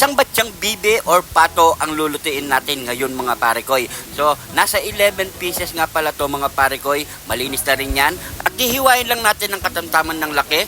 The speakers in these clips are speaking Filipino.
Isang batsyang bibe or pato ang lulutuin natin ngayon mga parekoy. So, nasa 11 pieces nga pala to mga parekoy. Malinis na rin yan. At hihiwain lang natin ng katamtaman ng laki,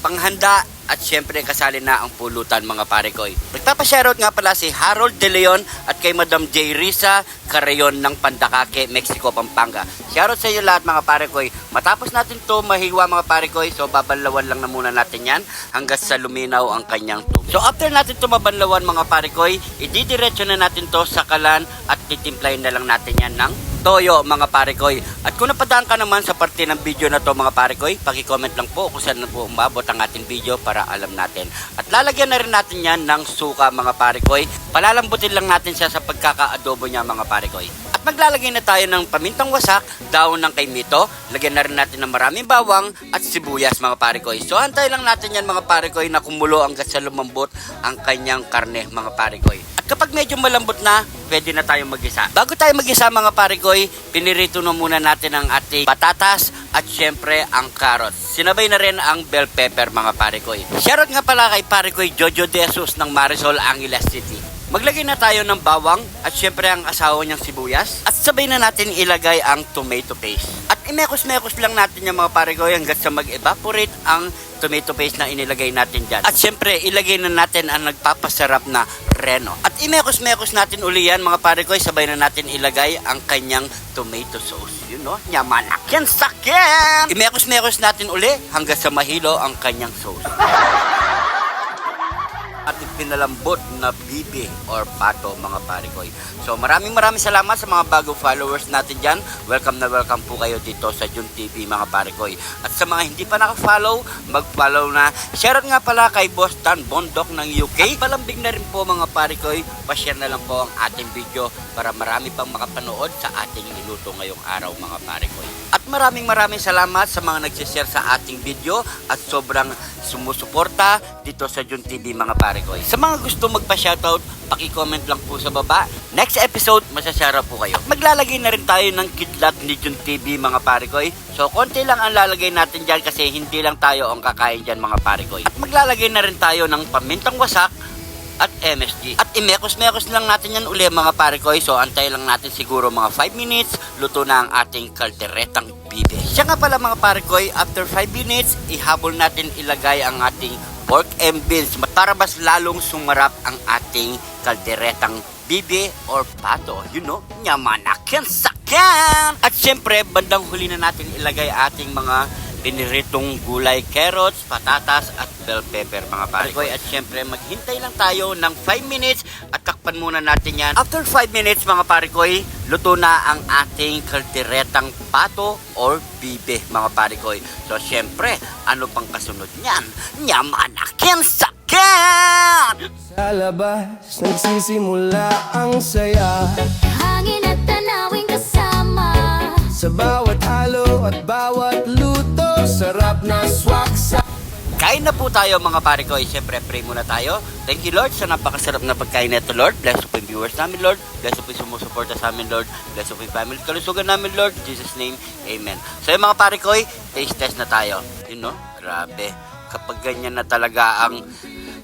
panghanda, at syempre kasali na ang pulutan mga parekoy. Nagpapashoutout nga pala si Harold De Leon at kay Madam J. Risa Carreon ng Pandakake, Mexico, Pampanga. Shoutout sa iyo lahat mga parekoy. Matapos natin to mahiwa mga parekoy, so babanlawan lang na muna natin yan hanggang sa luminaw ang kanyang tubig. So after natin to mabanlawan mga parekoy, ididiretso na natin to sa kalan at titimplahin na lang natin yan ng toyo mga parekoy. At kung napadaan ka naman sa parte ng video na to mga parekoy, paki-comment lang po kung saan na po umabot ang ating video para alam natin. At lalagyan na rin natin yan ng suka mga parekoy. Palalambutin lang natin siya sa pagkaka-adobo niya mga parekoy. At maglalagay na tayo ng pamintang wasak, daon ng kaimito, lagyan na rin natin ng maraming bawang at sibuyas mga parekoy. So antay lang natin yan mga parekoy na kumulo hanggang sa lumambot ang kanyang karne mga parekoy. At kapag medyo malambot na, pwede na tayong mag-isa. Bago tayo mag-isa mga parekoy, pinirito na muna natin ang ating patatas at syempre ang carrots. Sinabay na rin ang bell pepper mga parekoy. Shoutout nga pala kay parekoy Jojo De Jesus ng Marisol, Angeles City. Maglagay na tayo ng bawang at syempre ang asawa niyang sibuyas. At sabay na natin ilagay ang tomato paste. At imekos-mekos lang natin yung mga parekoy hanggang sa mag-evaporate ang tomato paste na inilagay natin dyan. At syempre ilagay na natin ang nagpapasarap na reno. At imekos-mekos natin uli yan mga parekoy. Sabay na natin ilagay ang kanyang tomato sauce. Yun no, nyamanak yan sakin! Imekos-mekos natin uli hanggang sa mahilo ang kanyang sauce. At pinalambot na bibi or pato mga parekoy. So maraming salamat sa mga bagong followers natin dyan. Welcome na welcome po kayo dito sa Jun TV mga parekoy. At sa mga hindi pa naka-follow, mag-follow na. Shoutout nga pala kay Boss Dan Bondok ng UK. At palambing na rin po mga parekoy. Pa-share na lang po ang ating video para marami pang makapanood sa ating niluto ngayong araw mga parekoy. At maraming salamat sa mga nagsishare sa ating video at sobrang sumusuporta dito sa Jun TV mga parekoy. Sa mga gusto magpa-shoutout, paki-comment lang po sa baba. Next episode, masasyara po kayo. Maglalagay na rin tayo ng kidlat ni Jun TV mga parekoy. So konti lang ang lalagay natin dyan kasi hindi lang tayo ang kakain dyan mga parekoy. At maglalagay na rin tayo ng pamintang wasak at MSG. At imekos-mekos lang natin yan uli mga parekoy. So antay lang natin siguro mga 5 minutes, luto na ang ating kalderetang bibe. Siya nga pala mga parekoy, after 5 minutes, ihabol natin ilagay ang ating pork and beans para mas lalong sumarap ang ating kalderetang bibe or pato. You know, nyamanak yan sakin! At syempre, bandang huli na natin ilagay ating mga piniritong gulay, carrots, patatas at bell pepper mga parekoy. At syempre maghintay lang tayo ng 5 minutes at takpan muna natin yan. After 5 minutes mga parekoy, luto na ang ating kalderetang pato or bibe mga parekoy. So syempre, ano pang kasunod niyan? Nyamanakin sakin! Sa labas, nagsisimula ang saya. Hangin at tanawing kasama. Sa bawat halo at bawat luto, sarap na swaksa. Kain na po tayo mga parekoy. Siyempre, pray muna tayo. Thank you Lord sa napakasarap na pagkain nito Lord. Bless po yung viewers namin Lord. Bless po yung sumusuporta sa amin Lord. Bless po yung family kalusugan namin Lord. In Jesus name, Amen. So yung mga parekoy, taste test na tayo. You know, grabe. Kapag ganyan na talaga ang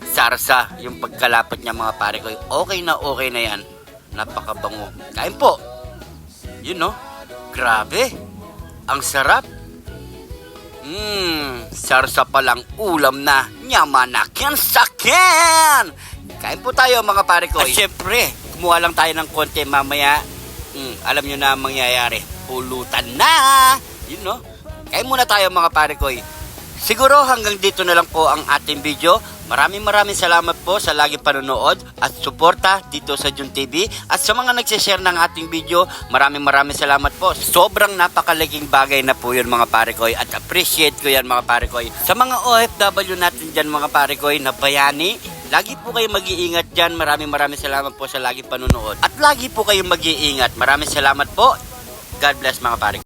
sarsa, yung pagkalapat niya mga parekoy, okay na yan. Napakabango. Kain po. You know, grabe. Ang sarap. Sarsa palang ulam na. Nyamanak yan sakin! Kain po tayo mga parekoy. At syempre, kumuha lang tayo ng konti mamaya. Alam nyo na ang mangyayari. Pulutan na! You know? Kain muna tayo mga parekoy. Siguro hanggang dito na lang po ang ating video. Maraming salamat po sa laging panonood at suporta dito sa Jun TV. At sa mga nagsishare ng ating video, maraming salamat po. Sobrang napakalaking bagay na po yun mga parekoy at appreciate ko yan mga parekoy. Sa mga OFW natin dyan mga parekoy na bayani, lagi po kayo mag-iingat dyan. Maraming salamat po sa laging panonood. At lagi po kayo mag-iingat. Maraming salamat po. God bless mga parekoy.